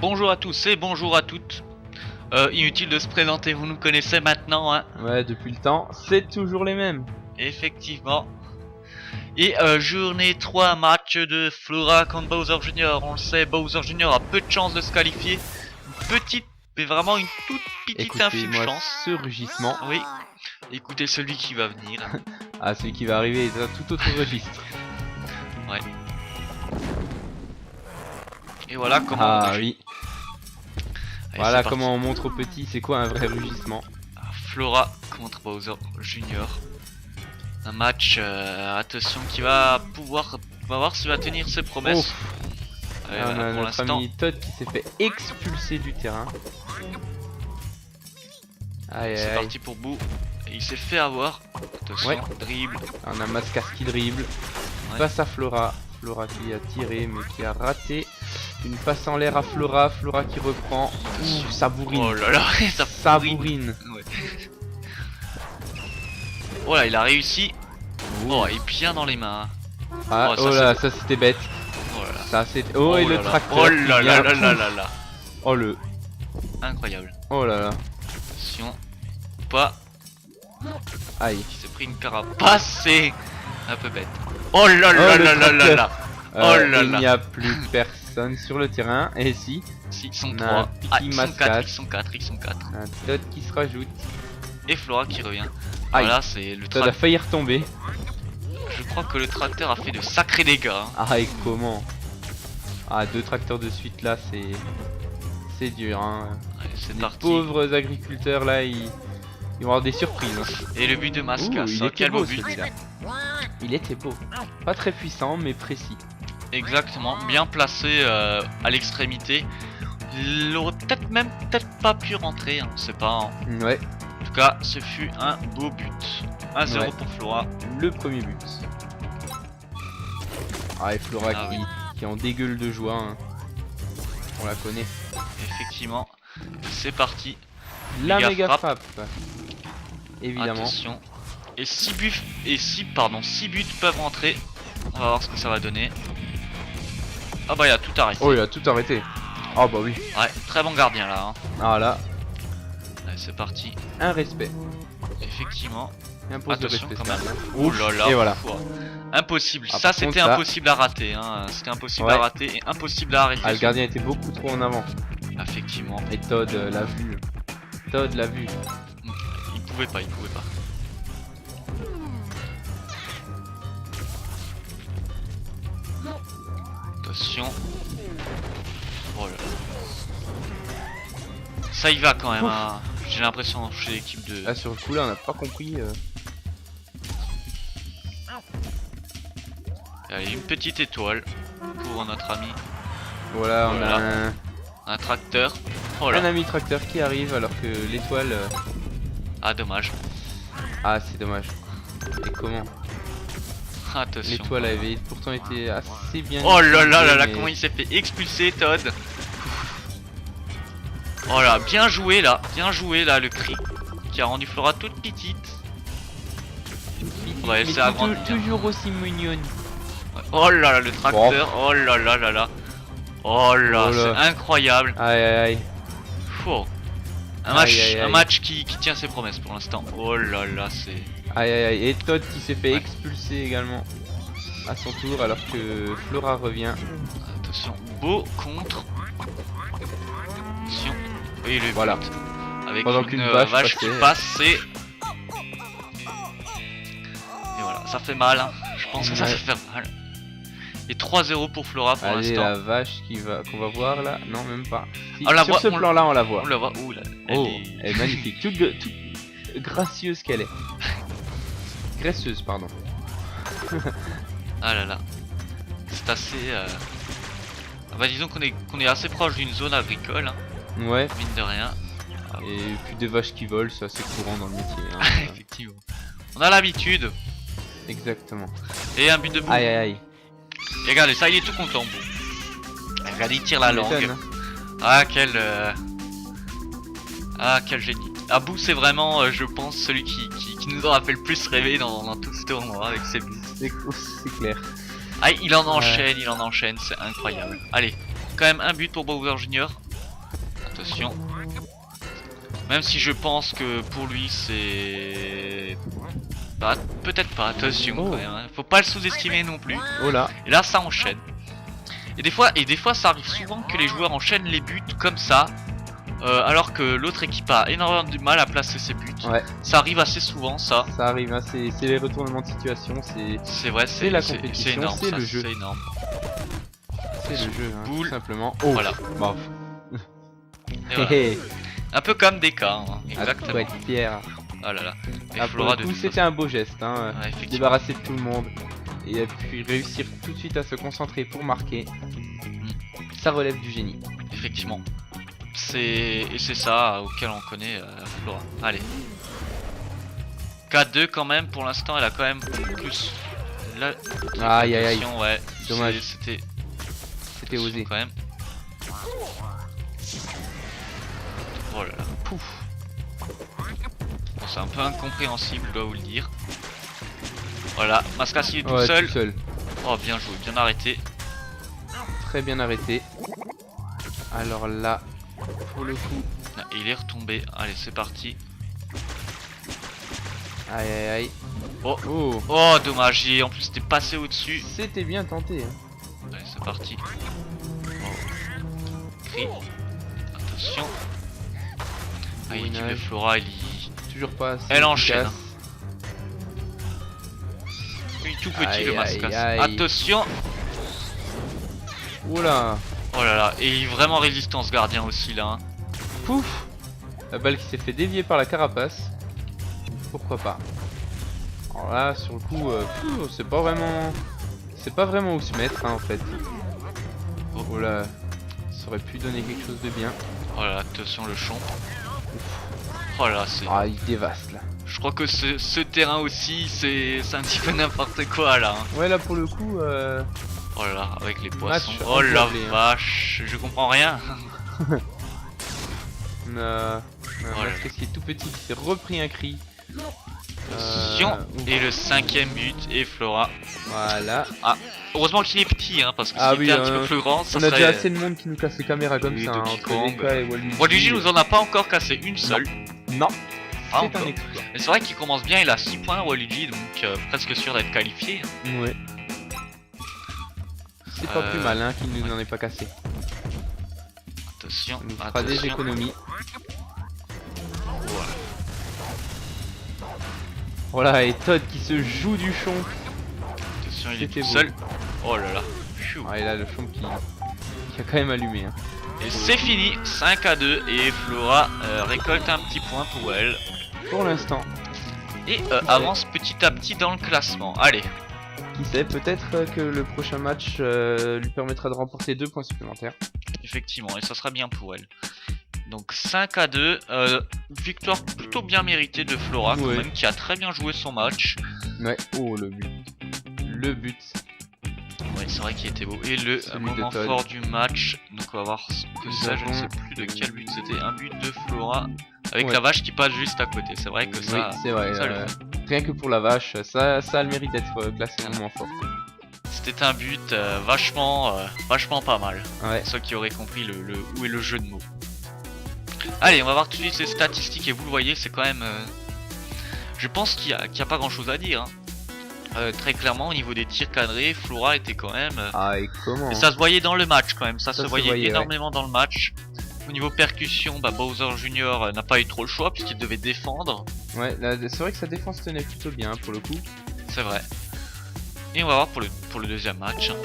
Bonjour à tous et bonjour à toutes. Inutile de se présenter, vous nous connaissez maintenant, hein. Ouais, depuis le temps, c'est toujours les mêmes. Effectivement. Et journée 3, match de Flora contre Bowser Jr. On le sait, Bowser Jr. a peu de chance de se qualifier. Une petite, mais vraiment une toute petite infime Écoutez-moi chance. ce rugissement. Oui. Écoutez celui qui va venir. Ah, celui qui va arriver est un tout autre registre. Ouais. Et voilà comment. Ah oui, Allez, voilà c'est parti. comment on montre aux petits c'est quoi un vrai rugissement. Flora contre Bowser Jr. Un match, attention, qui va pouvoir, on va voir s'il va tenir ses promesses. Allez, Ah, on voilà, a pour notre l'instant, ami Todd qui s'est fait expulser du terrain. Aïe c'est aïe aïe. parti pour Boo. Et il s'est fait avoir. Attention, Ouais. dribble. On a Mascas qui dribble. Ouais. Face à Flora. Flora qui a tiré mais qui a raté. Une passe en l'air à Flora. Flora qui reprend. Ouh, ça bourrine. Oh là là, ça Ça bourrine. bourrine. Ouais. Oh là, il a réussi. Oh, et bien dans les mains. Ah, Oh, ça, oh là, ça c'était bête. Oh là là. Ça c'était. Oh, et là le là. tracteur. Oh qui là là vient. là là là là. Oh le. Incroyable. Oh là là. Attention. Pas. Aïe. Il s'est pris une carapace, c'est un peu bête. Oh là là le là là là tracteur. là. Oh là Il là. n'y a plus personne sur le terrain. Et si, Si, ils sont on a 3. un Ah, petit ils sont 4, mascate. ils sont 4, ils sont 4. un Todd qui se rajoute. Et Flora qui revient. Aïe. Voilà, c'est le Todd a tracteur. failli retomber. Je crois que le tracteur a fait de sacrés dégâts. Hein. Ah, et comment? Ah, 2 tracteurs de suite là, c'est dur. Hein. Allez, c'est Les parti. pauvres agriculteurs là, ils vont avoir des surprises. Hein. Et le but de Mascas, Ouh, il hein, était quel beau beau but. celui-là. Il était beau. Pas très puissant, mais précis. Exactement, bien placé à l'extrémité. Il aurait peut-être pas pu rentrer, hein, on sait pas. Hein. Ouais, En tout cas, ce fut un beau but. 1-0 Ouais. pour Flora. le premier but. Ah, et Flora Ah qui, oui. qui en dégueule de joie. Hein. On la connaît. Effectivement, c'est parti. La Méga méga frappe. frappe. Évidemment. Attention. Et 6 buts, six buts peuvent rentrer. On va voir ce que ça va donner. Ah bah il a tout arrêté. Oh, il a tout arrêté. Ah bah oui. Ouais, très bon gardien là. Hein. Ah là, Allez, c'est parti. un respect. Effectivement. Un pose de Attention respect. quand même. ça. Oh là là. Et voilà. Pouah. Impossible. Ah, Ça par c'était contre, ça- impossible à rater. Hein. C'était impossible Ouais. à rater et impossible à arrêter. Ah, le gardien était beaucoup trop en avant. Effectivement. Et Todd l'a vu. Todd l'a vu. Il pouvait pas, il pouvait pas. Attention. Oh là là. Ça y va quand même. Hein. J'ai l'impression chez l'équipe de. Là, sur le coup, là, on n'a pas compris. Allez, une petite étoile pour notre ami. Voilà, on Voilà. a Un tracteur. Oh un là. ami tracteur qui arrive alors que l'étoile. Ah dommage. Ah, c'est dommage. Et comment? Attention. L'étoile avait pourtant été assez bien. Oh là là là là, mais- comment il s'est fait expulser Todd. Oh là, bien joué là, le cri qui a rendu Flora toute petite. On va Mais laisser agrandir. toujours aussi mignonne. Oh là là, le tracteur, oh là là là là. Oh là, Oh là. c'est incroyable. Aïe aïe aïe. Fou. Un Aïe, match, aïe, un aïe. match qui tient ses promesses pour l'instant. Oh là là, c'est. Aïe aïe aïe. Et Todd qui s'est fait Ouais. expulser également à son tour alors que Flora revient. Attention, beau contre. Attention. Et le Voilà. but. Avec Pendant une qu'une vache, vache qui passait. passe et voilà, ça fait mal. Hein. Je pense que ça Ouais. fait mal. Et 3-0 pour Flora pour Allez, l'instant. la vache qu'on va voir là. Non, même pas. Si, Ah, la sur voit- ce on- plan là, on la voit. On la voit. Ouh là. Elle Oh, est- elle est magnifique. Toute gracieuse qu'elle est. Graisseuse, pardon. Ah là là. C'est assez. Ah bah disons qu'on est assez proche d'une zone agricole, hein, Ouais. mine de rien. Et puis des vaches qui volent, c'est assez courant dans le métier. Hein. Effectivement. On a l'habitude. Exactement. Et un but de bout. Aïe aïe aïe. Et regardez, ça il est tout content. Bou. Regardez, il tire la Tu langue. m'étonnes, hein. Ah quel génie. Abou c'est vraiment je pense celui qui nous aura fait le plus rêver dans tout ce tournoi avec ses buts. C'est clair. Ah il en enchaîne, c'est incroyable. Allez, quand même un but pour Bowser Jr. Attention. Même si je pense que pour lui c'est... Bah, peut-être pas, attention Oh. quand même, hein. Faut pas le sous-estimer non plus. Oh là. Et là ça enchaîne. Et des fois ça arrive souvent que les joueurs enchaînent les buts comme ça. Alors que l'autre équipe a énormément de mal à placer ses buts. Ouais. Ça arrive assez souvent ça. Ça arrive, hein, c'est les retournements de situation, C'est vrai, c'est la c'est compétition, énorme, c'est ça, le jeu. c'est énorme. le jeu, hein, Boule. tout simplement. Oh, Voilà. Bon. Et voilà. Hé hé. Un peu comme des cas, hein. Ah, Exactement. ouais, Pierre. Oh là là. Et Ah, pour Flora le de coup, toute c'était un beau geste, hein. façon. Ouais, effectivement. Débarrasser de tout le monde et puis réussir tout de suite à se concentrer pour marquer. Ça relève du génie. Effectivement. Et c'est ça auquel on connaît Flora. Allez. 4-2 quand même, pour l'instant elle a quand même plus la Aïe, aïe, aïe. position, ouais. Dommage. C'était C'était osé. quand même. Oh là là. Pouf. Bon, c'est un peu incompréhensible, je dois vous le dire. Voilà, Mascas il est tout Ouais, seul. tout seul. Oh bien joué, bien arrêté. Très bien arrêté. Alors là, pour le coup, Ah, et il est retombé. Allez, c'est parti. aïe aïe aïe. Oh. Oh, Oh dommage, en plus c'était passé au-dessus. c'était bien tenté. Hein. Allez, c'est parti. Cri. Attention. Ah, l'équipe de Winage. Flora, Toujours pas assez Elle enchaîne. efficace. il est tout petit Aïe, le aïe, Mascas. aïe. Attention. Oula, Oh là là, et il est vraiment résistant ce gardien aussi là. Hein. pouf. La balle qui s'est fait dévier par la carapace. Pourquoi pas. Alors là, sur le coup, c'est pas vraiment où se mettre, hein, en fait. Oh là, ça aurait pu donner quelque chose de bien. Oh là là, attention le champ. Oh là, c'est. Ah, il dévaste là. Je crois que ce terrain aussi, c'est un petit peu n'importe quoi là. Hein. Ouais, là pour le coup, Oh là là, avec les poissons. Match Oh la endiablé, hein. vache, je comprends rien. on a un Voilà. Mascas qui est tout petit qui s'est repris un cri. Attention. Ouf. Et le 5ème but et Flora. Voilà. Heureusement qu'il est petit, hein, parce que Ah s'il oui, était un petit peu plus grand, ça On a serait. déjà assez de monde qui nous casse les caméras comme Oui, ça, hein, Donkey entre Kong. Deka et Waluigi. Waluigi nous en a pas encore cassé une seule. Non, Pas c'est encore. un exploit. Mais c'est vrai qu'il commence bien, il a 6 points Waluigi, donc presque sûr d'être qualifié. Hein. Ouais. C'est pas plus Euh, mal hein, qu'il nous en ait pas cassé. Attention, Ça nous fera des attention. économies. Voilà. Voilà, et Todd qui se joue du champ. Attention, il est C'était tout beau. seul. Oh là là. Pfiou. Ah, et là, le champ qui a quand même allumé. Hein. Et c'est fini, 5-2 et Flora récolte un petit point pour elle. Pour l'instant, Et avance petit à petit dans le classement. Allez, qui sait, peut-être que le prochain match lui permettra de remporter 2 points supplémentaires. effectivement, et ça sera bien pour elle. Donc 5-2, victoire plutôt bien méritée de Flora quand Ouais. même, qui a très bien joué son match. Ouais, oh le but. Le but. Ouais, c'est vrai qu'il était beau. Et le Celui moment de Todd. fort du match, donc on va voir ce que Nous ça, je ne avons- sais plus de quel but c'était. Un but de Flora avec Ouais. la vache qui passe juste à côté. C'est vrai que ça, oui, c'est vrai. ça le Rien que pour la vache, ça a le mérite d'être classé au moment fort. c'était un but vachement pas mal. Ouais. Ceux qui auraient compris où est le jeu de mots. Allez, on va voir tout de suite ces statistiques et vous le voyez, c'est quand même. Je pense qu'il y a pas grand chose à dire. Hein. Très clairement, au niveau des tirs cadrés, Flora était quand même. Ah, et comment Et ça se voyait dans le match quand même, ça se se voyait voyait, énormément dans le match. Au niveau percussion, bah, Bowser Jr. N'a pas eu trop le choix puisqu'il devait défendre, Ouais, c'est vrai que sa défense tenait plutôt bien hein, pour le coup. c'est vrai. Et on va voir pour le deuxième match, hein,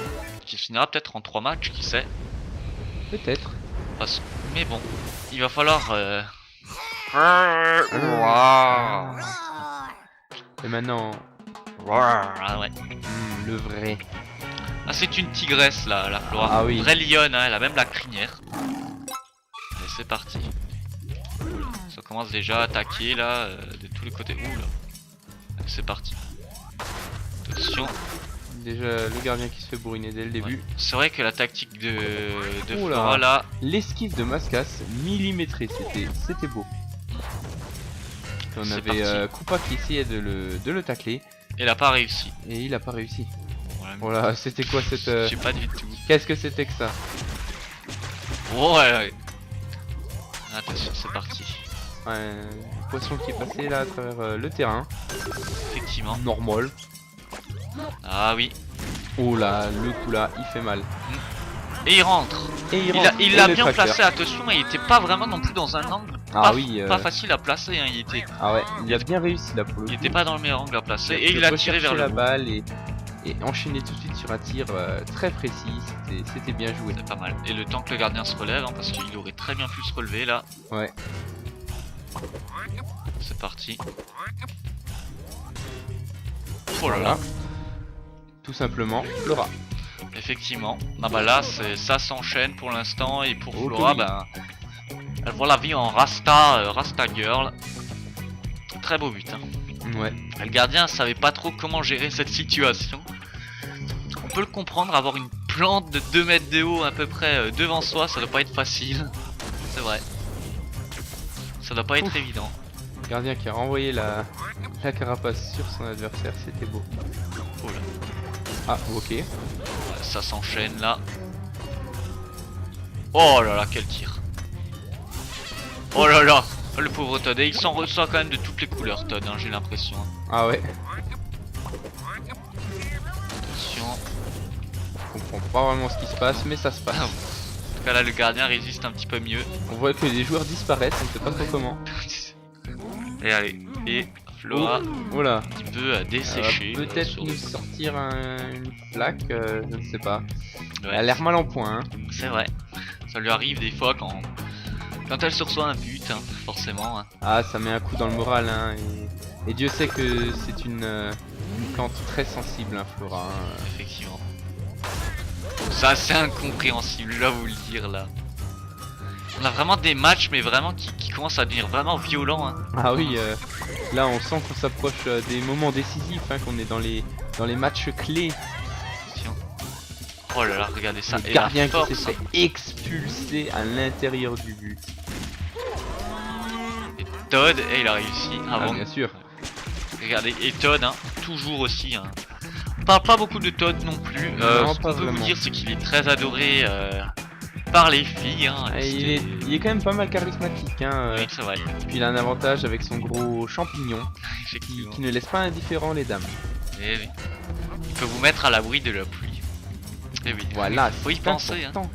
qui se finira peut-être en 3 matchs, qui sait. Peut-être. Mais bon, il va falloir... Et maintenant, Ah ouais. le vrai. Ah, c'est une tigresse là, la Flora. Ah oui. Vraie lionne, hein, elle a même la crinière. Et c'est parti. Oula, ça commence déjà à attaquer là, de tous les côtés. Oula. Allez, c'est parti. Attention. Déjà le gardien qui se fait bourriner dès le début. Ouais. C'est vrai que la tactique de Oula. Flora là, L'esquive de Mascas, millimétrée, c'était beau. Et on C'est avait parti. Koopa qui essayait de le tacler elle a pas réussi. et il a pas réussi. Voilà. Voilà, c'était quoi cette... Je sais pas du tout. Qu'est-ce que c'était que ça? Oh, ouais, ouais. Attention, c'est parti. Un poisson qui est passé là à travers le terrain. Effectivement. Normal. Ah oui. Oh là, le coup là, il fait mal. Et il rentre. Et Il et l'a le bien tracteur. placé, attention, et il était pas vraiment non plus dans un angle Ah pas, oui. pas facile à placer, hein. Ah ouais, il a bien réussi là pour le Il coup. était pas dans le meilleur angle à placer, et pu il a tiré vers rechercher le la haut. balle et enchaîner tout de suite sur un tir très précis. C'était bien joué. C'est pas mal. Et le temps que le gardien se relève, hein, parce qu'il aurait très bien pu se relever là. Ouais. C'est parti. Oh là là. Voilà. Tout simplement, Flora. Effectivement. Ah bah là, ça s'enchaîne pour l'instant, et pour Oh, Flora, oui. bah, elle voit la vie en Rasta, Rasta Girl. Très beau but. Hein. Ouais. Le gardien savait pas trop comment gérer cette situation. On peut le comprendre, avoir une plante de 2 mètres de haut à peu près devant soi, ça doit pas être facile. C'est vrai. Ça doit pas être Ouf. évident. Le gardien qui a renvoyé la carapace sur son adversaire, c'était beau. Oh là. Ah, ok. Ouais, ça s'enchaîne là. Oh là là, quel tir. Oh là là, le pauvre Todd. Et il s'en ressort quand même de toutes les couleurs, Todd, hein, j'ai l'impression. Ah ouais. Attention. On comprend pas vraiment ce qui se passe, mais ça se passe. En tout cas là, le gardien résiste un petit peu mieux. On voit que les joueurs disparaissent, on sait pas trop comment. Et allez, et Flora, Oh là. un petit peu desséché. Peut-être sur- nous sortir une flaque, je ne sais pas. Ouais, Elle a l'air mal en point. Hein. c'est vrai. Ça lui arrive des fois quand elle se reçoit un but, hein, forcément. Hein. Ah, ça met un coup dans le moral. Hein, et Dieu sait que c'est une plante très sensible, hein, Flora. Hein. Effectivement. Ça c'est incompréhensible, je dois vous le dire là. On a vraiment des matchs mais vraiment qui commencent à devenir vraiment violents. Hein. Ah oui, là on sent qu'on s'approche des moments décisifs, hein, qu'on est dans les matchs clés. Attention. Oh là là, regardez ça. Le Et gardien la force, qui s'est fait expulser à l'intérieur du but. Et Todd, et il a réussi. Ah, Avant. bien sûr. Regardez, et Todd, hein, toujours aussi. Hein. On parle pas beaucoup de Todd non plus. Non, Ce pas qu'on peut vous vraiment. dire, c'est qu'il est très adoré par les filles. Hein. Ah, il est quand même pas mal charismatique. Hein, Oui, c'est vrai. Puis il a un avantage avec son gros champignon Effectivement. qui ne laisse pas indifférent les dames. Eh oui. Il peut vous mettre à l'abri de la pluie. Et oui. Voilà, Faut y c'est penser. Hein. important.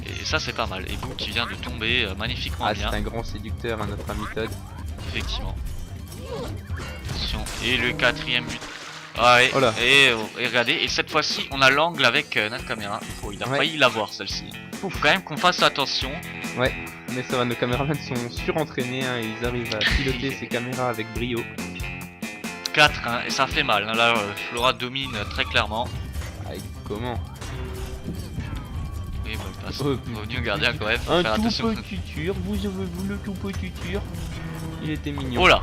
Et ça, c'est pas mal. Et Book qui vient de tomber magnifiquement Ah, bien. c'est un grand séducteur, hein, notre ami Todd. Effectivement. Attention. Et le quatrième but. Ah ouais. Oh là. Et regardez, et cette fois-ci, on a l'angle avec notre caméra. Oh, il a Ouais. failli l'avoir celle-ci. Faut quand même qu'on fasse attention. Mais ça va, nos caméramans sont surentraînés, hein, ils arrivent à piloter ces caméras avec brio. 4, hein, et ça fait mal. Hein. Là, Flora domine très clairement. Aïe, comment? Et bon, il passe. Oh, putain. Revenu au gardien quand même. Faut Un faire tout attention. petit tir, vous avez-vous le tout petit tir? Il était mignon. Oh là.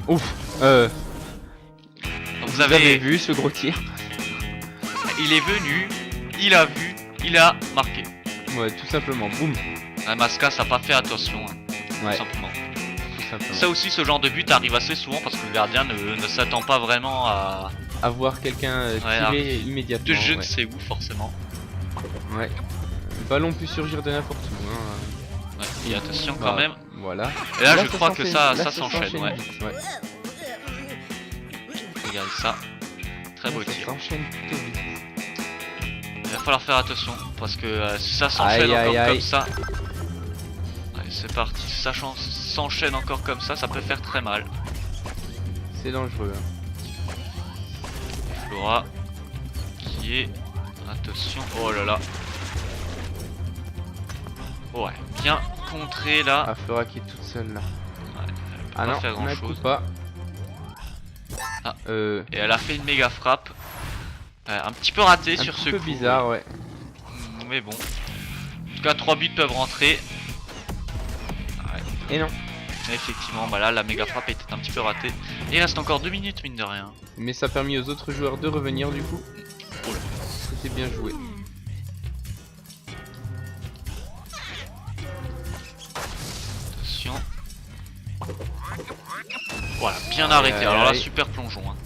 Ouf. Vous Vous avez avez. vu ce gros tir? Il est venu. Il a vu. Il a marqué. Ouais, tout simplement, boum. Un Masca, ça a pas fait attention. Hein, Ouais, tout simplement. tout simplement. Ça aussi, ce genre de but arrive assez souvent parce que le gardien ne s'attend pas vraiment à. Avoir quelqu'un tirer immédiatement. De je ne ouais. sais où, forcément. Ouais. Le ballon peut surgir de n'importe où. Hein. Ouais, et attention quand Bah, même. Voilà. Et là, je ça crois que s'enchaîne- ça là, s'enchaîne. Ouais. vite, ouais. Regardez ça. Très beau Ça tir. s'enchaîne plutôt vite. Il va falloir faire attention parce que si ça s'enchaîne Aïe, aïe, encore aïe. comme ça. Allez, c'est parti. Si ça s'enchaîne encore comme ça peut faire très mal. C'est dangereux. Hein. Flora qui est. Attention. Oh là là. Ouais, bien contré là. Ah, Flora qui est toute seule là. Ouais, elle peut Ah pas non, faire on grand coup chose. pas. Ah. Un Et elle a fait une méga frappe. Un petit peu raté sur petit ce peu coup. bizarre, ouais. Mais bon. En tout cas, 3 buts peuvent rentrer. Ouais. Et non. Effectivement, bah là, la méga frappe était un petit peu ratée. Et il reste encore 2 minutes, mine de rien. Mais ça a permis aux autres joueurs de revenir du coup. Oh là. C'était bien joué. Attention. Voilà, bien Aïe, arrêté. aïe, Alors là, aïe. super plongeon. Hein.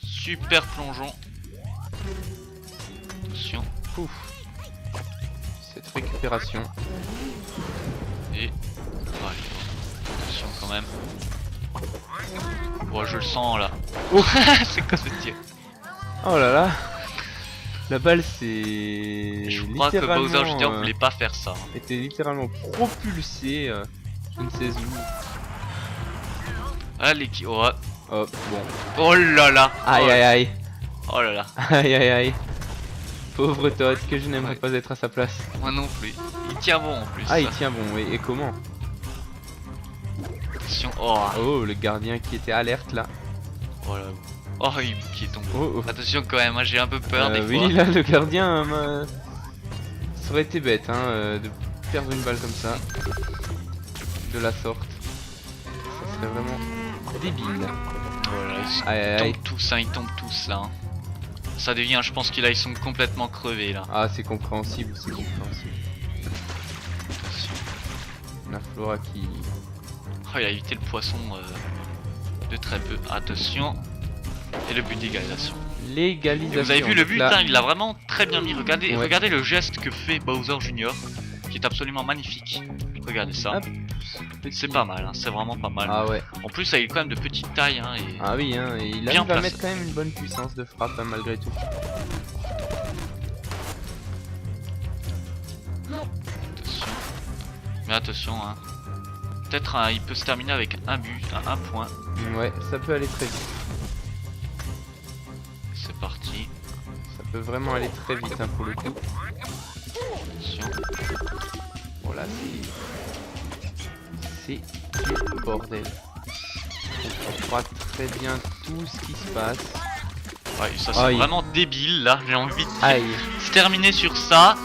Super plongeon. Attention. Ouf. Cette récupération. Et... ouais, attention quand même. Bon, je le sens là. Oh. C'est quoi ce tir? Oh là là. La balle c'est... Je crois que Bowser Jr. euh, voulait pas faire ça. était littéralement propulsé, je ne sais où. Allez, oh, Oh, bon. oh là là. Aïe aïe aïe. Oh là là. Aïe aïe aïe. Pauvre Todd, que je n'aimerais Ouais. pas être à sa place. Moi non plus. Il tient bon en plus. Ah, il tient bon, et comment? Attention. Oh, Oh, le gardien qui était alerte là. voilà. Oh, qui est tombé. Oh, oh. Attention quand même, moi j'ai un peu peur des oui, fois. là, le gardien, ça aurait été bête, hein, de perdre une balle comme ça. De la sorte. Ça serait vraiment débile. Voilà, Aïe aïe ils aïe. tombent tous, hein, ils tombent tous là. Hein. Ça devient, je pense qu'ils là ils sont complètement crevés là. Ah, c'est compréhensible, c'est compréhensible. Attention. On a Flora qui... Oh, il a évité le poisson de très peu. Attention. Et le but d'égalisation. Légalisation. Et vous avez vu le donc but, là- hein, il l'a vraiment très bien mis. Regardez, Ouais. regardez le geste que fait Bowser Jr. qui est absolument magnifique. Regardez ça. Hop. C'est pas mal, hein, c'est vraiment pas mal. Ah ouais. En plus, il est quand même de petite taille. Hein, et... Ah oui, hein, et il Bien arrive à placé. mettre quand même une bonne puissance de frappe, hein, malgré tout. Attention. Mais attention, hein. Peut-être il peut se terminer avec un but, un point. Ouais, ça peut aller très vite. C'est parti. Ça peut vraiment aller très vite, hein, pour le coup. Attention. Voilà, c'est du bordel. On comprend pas très bien tout ce qui se passe. Ouais, ça c'est Aïe. vraiment débile là, j'ai envie de Aïe, se terminer sur ça.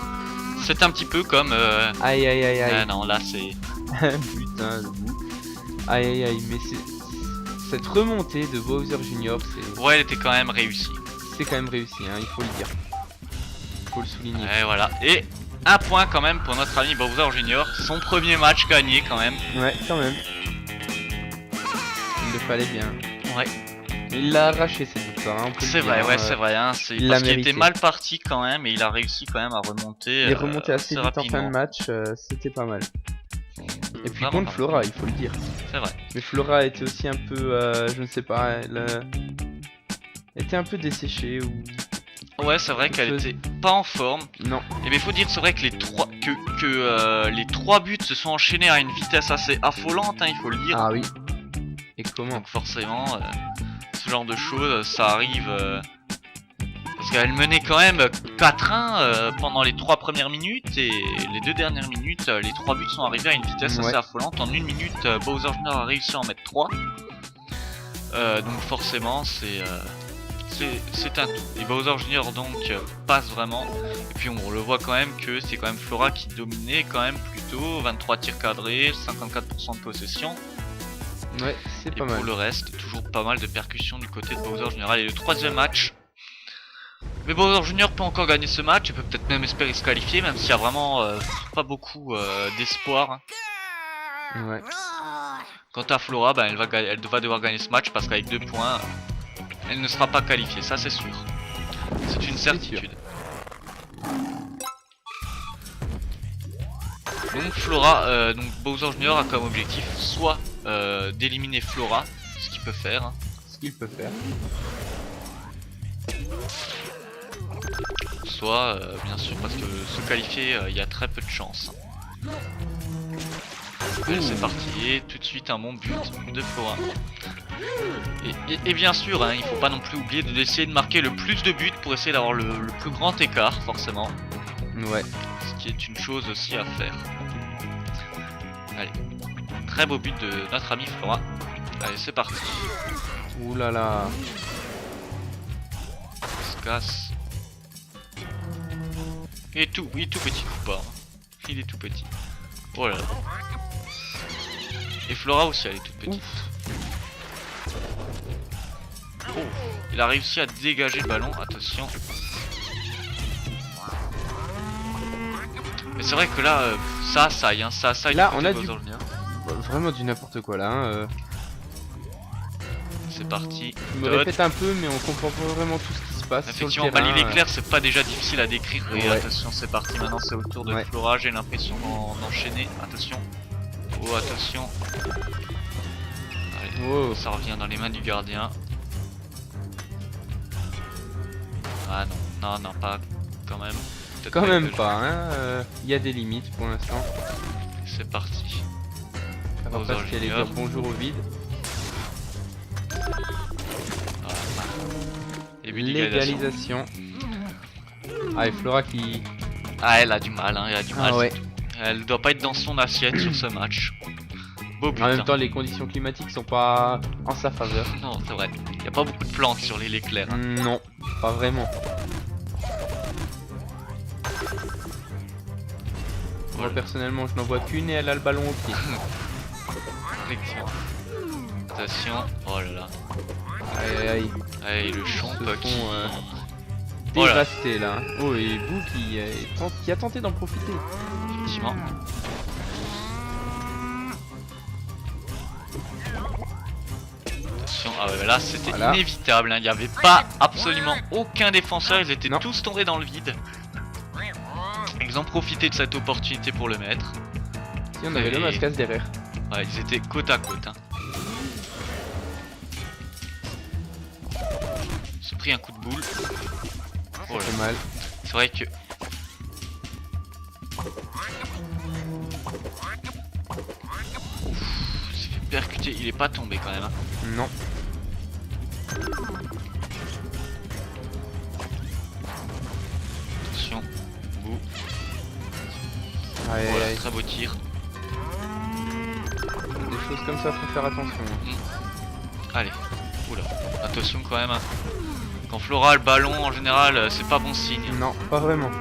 C'est un petit peu comme. aïe, aïe, aïe, Ah aïe. non, là c'est. Putain, le bout. Aïe, aïe, aïe, mais cette remontée de Bowser Jr, Ouais, elle était quand même réussie. c'est quand même réussi, hein, il faut le dire. Il faut le souligner. Et voilà. Et un point quand même pour notre ami Bowser Jr. Son premier match gagné quand même. Ouais, quand même. Il le fallait bien. Ouais. Il l'a arraché cette victoire, hein, on peut le C'est dire, vrai, hein, ouais, c'est vrai. Hein, c'est il parce l'a qu'il était mérité. mal parti quand même et il a réussi quand même à remonter. Il est remonté assez vite en fin rapidement. de match, c'était pas mal. Et puis Vraiment contre pas mal. Flora, il faut le dire. C'est vrai. Mais Flora était aussi un peu, je ne sais pas, elle était un peu desséchée ou... Ouais, c'est vrai qu'elle Chose- était pas en forme. Non, Et mais faut dire, c'est vrai que les trois buts se sont enchaînés à une vitesse assez affolante, hein, il faut le dire. ah oui. Et comment? Donc forcément, ce genre de choses, ça arrive. Parce qu'elle menait quand même 4-1 pendant les 3 premières minutes et les 2 dernières minutes, les 3 buts sont arrivés à une vitesse Ouais. assez affolante. En 1 minute, Bowser Jr. a réussi à en mettre 3. Donc forcément, c'est un tout. Et Bowser Jr. donc passe vraiment. Et puis on le voit quand même que c'est quand même Flora qui dominait quand même plutôt. 23 tirs cadrés, 54% de possession. Ouais, c'est Et pas pour mal. le reste, toujours pas mal de percussions du côté de Bowser Jr. Allez, le troisième match. Mais Bowser Jr. peut encore gagner ce match et peut peut-être même espérer se qualifier, même s'il y a vraiment pas beaucoup d'espoir. Ouais. Quant à Flora, ben, elle va devoir gagner ce match parce qu'avec 2 points, elle ne sera pas qualifiée, ça c'est sûr. C'est une certitude. Donc Flora, donc Bowser Jr. a comme objectif soit d'éliminer Flora, ce qu'il peut faire, hein, Ce qu'il peut faire. soit bien sûr parce que se qualifier il y a très peu de chance. Allez, c'est parti, et tout de suite un bon but de Flora. Et bien sûr, hein, il faut pas non plus oublier d'essayer de marquer le plus de buts pour essayer d'avoir le plus grand écart, forcément. Ouais. Ce qui est une chose aussi à faire. Allez, très beau but de notre ami Flora. Allez, c'est parti. Ouh là là. Il se casse. Il est tout petit ou pas. Il est tout petit. Oh là là. Et Flora aussi, elle est toute petite. Oh, il a réussi à dégager le ballon, attention. Mais c'est vrai que là, ça aille, hein, ça aille. Là, du on côté a de du- Bowser Jr. Vraiment du n'importe quoi là. Hein, C'est parti. Je me Dot. répète un peu, mais on comprend pas vraiment tout ce qui se passe Effectivement, sur le terrain. balayer l'éclair, c'est pas déjà difficile à décrire. Et Ouais. attention, c'est parti. Maintenant, c'est au tour de Ouais. Flora. J'ai l'impression d'enchaîner. Attention. Oh, attention. Allez, Oh. ça revient dans les mains du gardien. Ah non, non, pas quand même. Peut-être Quand pas même que pas, hein. Il y a des limites pour l'instant. C'est parti. Carapace Bowser qui allait Junior. dire bonjour au vide. Voilà. Début d'égalisation. Légalisation. Ah, et Flora qui... Ah, elle a du mal, hein, elle a du mal. Ah ouais. Elle doit pas être dans son assiette sur ce match. Beau but. En même hein. temps, les conditions climatiques sont pas en sa faveur. Non, c'est vrai. Y a pas beaucoup de plantes sur les éclairs. Hein. Non, pas vraiment. Moi personnellement, je n'en vois qu'une et elle a le ballon au pied. Effectivement. Attention. Oh là là. Aïe aïe aïe. Allez, le champ Se qui... font, Oh là. Dévasté là. Oh, et Boo qui a tenté d'en profiter. Effectivement. Attention, ah ouais, là c'était Voilà. inévitable, hein. Il n'y avait pas absolument aucun défenseur, ils étaient Non. tous tombés dans le vide. Ils ont profité de cette opportunité pour le mettre. Si on avait le Et- mascas derrière. Ouais, ils étaient côte à côte. Hein. Ils ont pris un coup de boule. Oh là. C'est mal. C'est vrai que... Il s'est fait percuter, il est pas tombé quand même. Hein. Non. Attention, bout. Aïe aïe Voilà, aïe. très beau tir. Des choses comme ça, faut faire attention. Allez, oula, attention quand même. Hein. Quand Flora a le ballon, en général, c'est pas bon signe. Non, pas vraiment.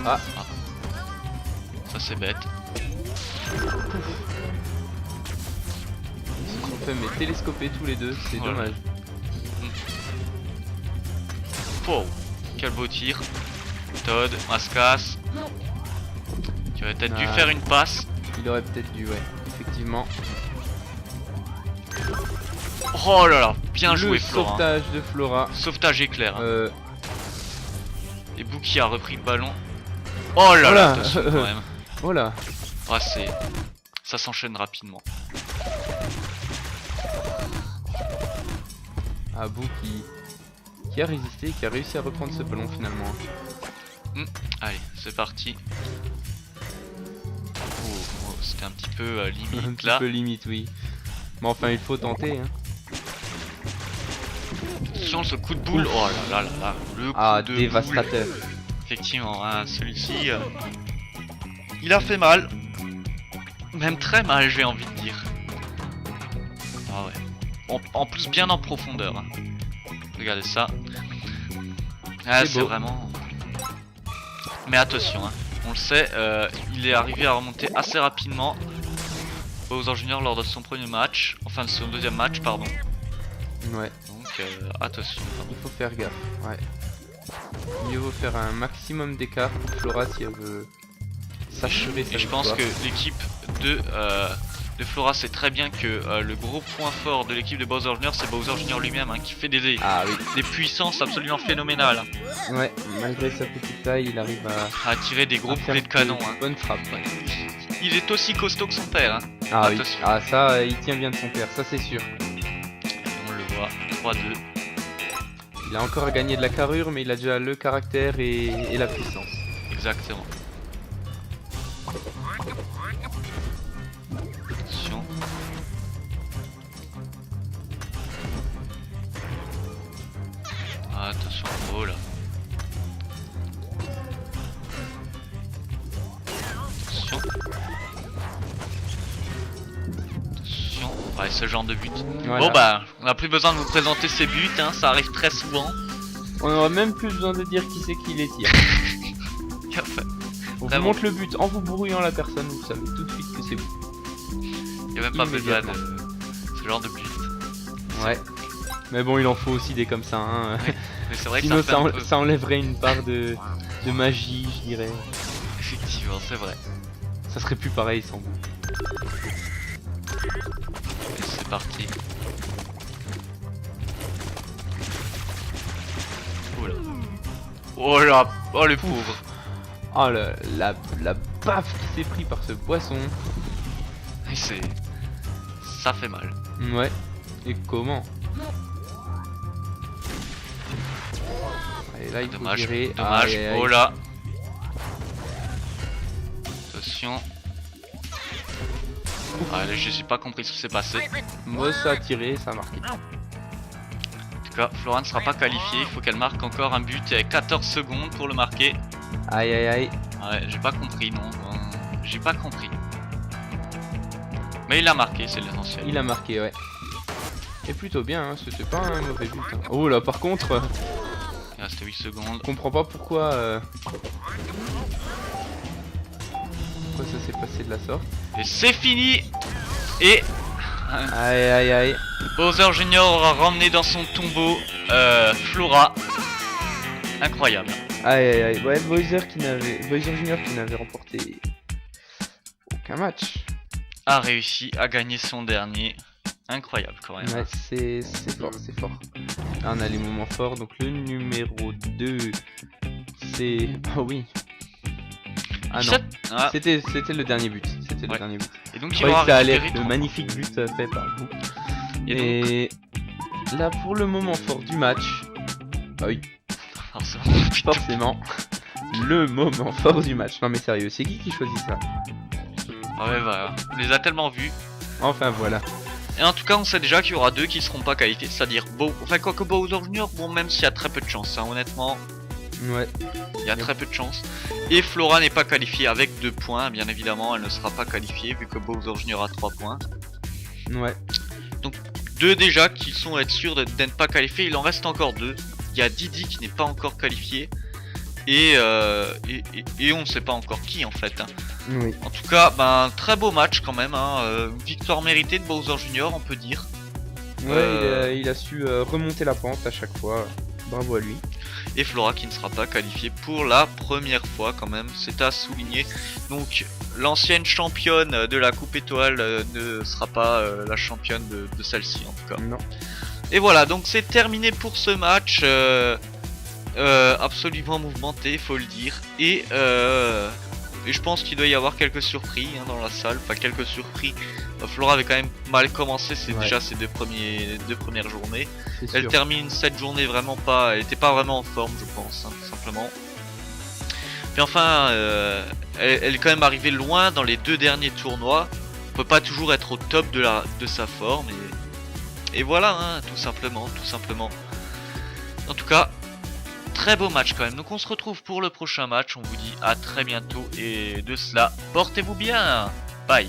Ah, Ça c'est bête. ils se sont fait mais télescoper tous les deux, c'est Voilà. dommage. Wow, quel beau tir. Todd, Mascas. Tu aurais peut-être dû Ah. faire une passe. Il aurait peut-être dû, ouais, effectivement. Oh là là, bien joué Le Flora. sauvetage de Flora. Sauvetage éclair. Hein. Euh, Et Bouki a repris le ballon. Oh là là, Voilà. attention quand même. voilà. Ah, c'est... Ça s'enchaîne rapidement. Abou qui a résisté et qui a réussi à reprendre ce ballon finalement. Allez, c'est parti. Oh, c'était un petit peu Un limite petit là. peu limite, oui. Mais enfin, il faut tenter. Hein. Attention, ce coup de boule. Oh là là là là. Le coup Ah, de dévastateur. boule. Effectivement, hein, celui-ci, il a fait mal. Même très mal, j'ai envie de dire. Ah ouais. En plus, bien en profondeur. Hein. Regardez ça. Ah, C'est c'est beau. vraiment... Mais attention, hein. On le sait, il est arrivé à remonter assez rapidement. Bowser Junior lors de son premier match. Enfin, de son deuxième match, pardon. Ouais, Donc, attention. il faut faire gaffe. Ouais. Mieux vaut faire un maximum d'écart pour Flora si elle veut s'achever sa Et je pense victoire. que l'équipe de Flora sait très bien que le gros point fort de l'équipe de Bowser Junior, c'est Bowser Junior lui-même, hein, qui fait Ah oui. des puissances absolument phénoménales. Hein, Ouais, malgré sa petite taille, il arrive à tirer des gros à faire poulets de canon. Hein. bonne frappe. Il est aussi costaud que son père. Hein. Ah oui, Attention. ah ça, il tient bien de son père, ça c'est sûr. On le voit, 3-2. Il a encore à gagner de la carrure, mais il a déjà le caractère et la puissance. Exactement. Attention. Ah, attention, oh là. Attention. Attention. Ouais, ce genre de but. Voilà. Bon bah, on n'a plus besoin de vous présenter ces buts, hein, ça arrive très souvent. On aura même plus besoin de dire qui c'est qui les tire. On vous Vraiment. montre le but en vous brouillant la personne, vous savez tout de suite que c'est vous. Il n'y a même pas besoin de Immédiatement. ce genre de but. Ouais. Mais bon, il en faut aussi des comme ça. Hein. Mais c'est vrai que Sinon, ça fait un peu... ça enlèverait une part de magie, je dirais. Effectivement, c'est vrai. Ça serait plus pareil sans vous. Et c'est parti. Oh là. Oh là. Oh le pauvre. Oh la baffe qui s'est pris par ce poisson. Et c'est... Ça fait mal. Ouais. Et comment? Allez, là, il faut Dommage, gérer. dommage. Aïe, aïe, aïe. Oh là. Attention. Ah, là, je n'ai pas compris ce qui s'est passé. Moi, ça a tiré, ça a marqué. En tout cas, Flora ne sera pas qualifiée. Il faut qu'elle marque encore un but avec 14 secondes pour le marquer. Aïe, aïe, aïe. Ouais, j'ai pas compris, non. J'ai pas compris. Mais il a marqué, c'est l'essentiel. Il a marqué, ouais. Et plutôt bien, hein, c'était pas un mauvais but. Hein. Oh là, par contre, Il reste 8 secondes. je comprends pas pourquoi ça s'est passé de la sorte. Et c'est fini. Et Aïe, aïe, aïe. Bowser Junior aura ramené dans son tombeau Flora. Incroyable. Aïe, aïe, aïe. Ouais, Bowser Junior qui n'avait remporté aucun match. A réussi à gagner son dernier. Incroyable quand même. Ouais, c'est fort, c'est fort. Là, on a les moments forts. Donc le numéro 2, c'est... Oh oui. Ah non, Ah, c'était le dernier but. C'était Ouais. le dernier but. et donc Je il croyais aura que ça allait récupéré être le 3 magnifique but fait par vous. Et Et là, pour le moment fort du match... Ah oui, points. Forcément. forcément. Le moment fort du match. Non mais sérieux, c'est qui choisit ça? Ah ouais, voilà. On les a tellement vus. Enfin voilà. Et en tout cas, on sait déjà qu'il y aura 2 qui seront pas qualifiés, c'est-à-dire enfin quoique Bowser Junior, bon, même s'il y a très peu de chance, hein, honnêtement, Ouais. il y a très peu de chance. Et Flora n'est pas qualifiée avec 2 points, bien évidemment, elle ne sera pas qualifiée vu que Bowser Junior a 3 points. Ouais. 2 déjà qui sont être sûrs d'être pas qualifiés, il en reste encore 2. Il y a Didi qui n'est pas encore qualifié. Et on ne sait pas encore qui en fait. Hein. Oui. En tout cas, ben, très beau match quand même. Hein. Victoire méritée de Bowser Junior, on peut dire. Ouais, il a su remonter la pente à chaque fois. Bravo à lui. Et Flora qui ne sera pas qualifiée pour la première fois quand même, c'est à souligner. Donc l'ancienne championne de la Coupe Étoile ne sera pas la championne de celle-ci en tout cas. Non. Et voilà, donc c'est terminé pour ce match. Absolument mouvementé, faut le dire. Et je pense qu'il doit y avoir quelques surprises hein, dans la salle. Enfin, quelques surprises. Flora avait quand même mal commencé, c'est Ouais. déjà ses deux premières journées. C'est Elle sûr. termine cette journée vraiment pas. Elle était pas vraiment en forme, je pense, hein, tout simplement. Puis enfin, elle est quand même arrivée loin dans les 2 derniers tournois. On peut pas toujours être au top de sa forme. Et voilà, hein, tout simplement. En tout cas, très beau match quand même. Donc on se retrouve pour le prochain match. On vous dit à très bientôt. Et de cela, portez-vous bien. Bye.